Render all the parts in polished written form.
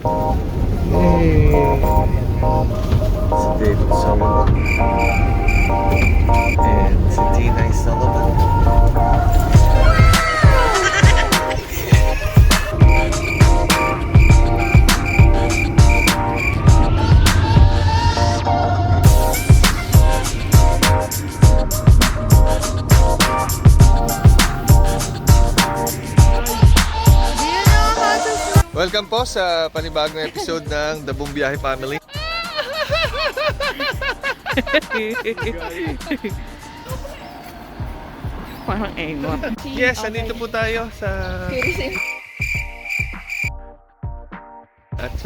Hey. Si David Solomon. And si Tinay Solomon. Welcome po sa panibagong episode ng The Bumbiyahe Family. Parang engot. Yes, andito po tayo sa... At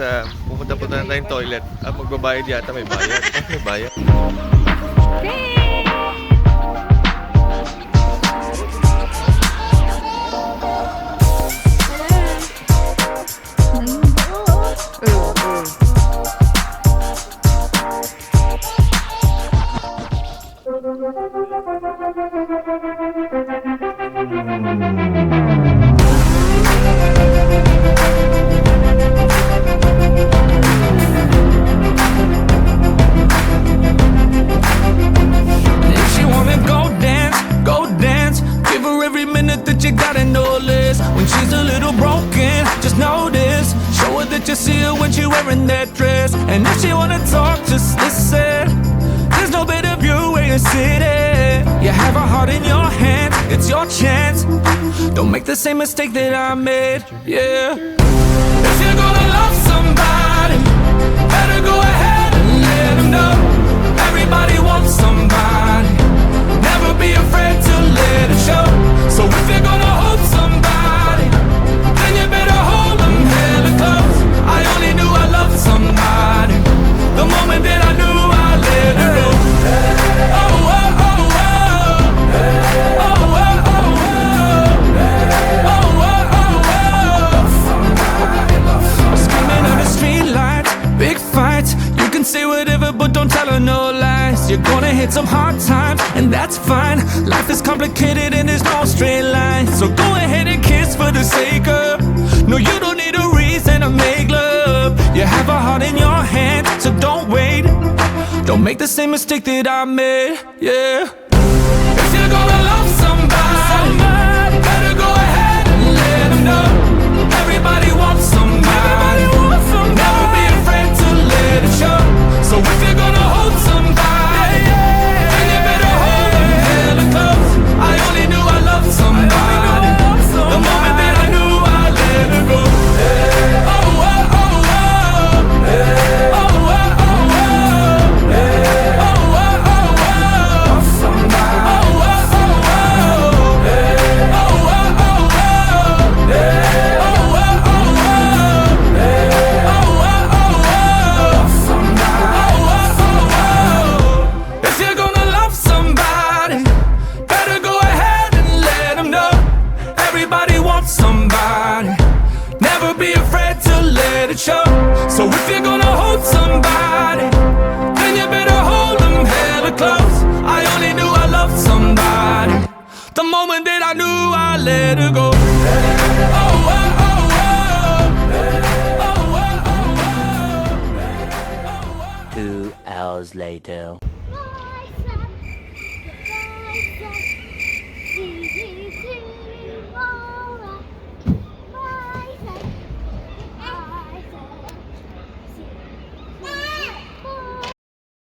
pumunta po na tayong toilet. Magbabayad yata, may bayad. May bayad. You see her when she wearing that dress. And if she wanna talk, just listen. There's no better view where you're sitting. You have a heart in your hand, it's your chance. Don't make the same mistake that I made, yeah. If you're gonna love somebody, better go ahead and let them know. Everybody wants somebody. Never be afraid to let it show. So if you're gonna hold somebody, then you better hold them hella close. I only knew I loved somebody the moment that I knew I let her go. Oh, oh, oh, oh. Oh, oh, oh, oh. Oh, oh, oh, oh. Screaming under street lights, big fights. You can say whatever, but don't tell her no lies. You're gonna hit some hard times, and that's fine. Life is complicated and there's no straight line. So go ahead and kiss for the sake of. No, you don't need a reason to make love. You have a heart in your hand, so don't wait. Don't make the same mistake that I made, yeah. If you're gonna love somebody, better go ahead and let them know. Everybody wants somebody. Never be afraid to let it show. So if you're gonna hold somebody, then you better hold them hella close. I only knew I loved somebody the moment that I knew I let her go. Oh, oh, oh, oh. Oh, oh, oh, oh. Oh, oh, oh, oh. Somebody. Oh, oh, oh, oh. Oh, oh, oh, oh. Oh, oh, oh, oh. Oh, oh, oh. Somebody. Oh, oh, oh. If you're gonna love somebody, better go ahead and let them know. Everybody wants somebody. Never be afraid to let it show. So if you're gonna hold somebody, then you better hold them hella close. I only knew I loved somebody the moment that I knew I let her go. Oh, oh, oh, oh. Oh, oh, oh, oh. 2 hours later.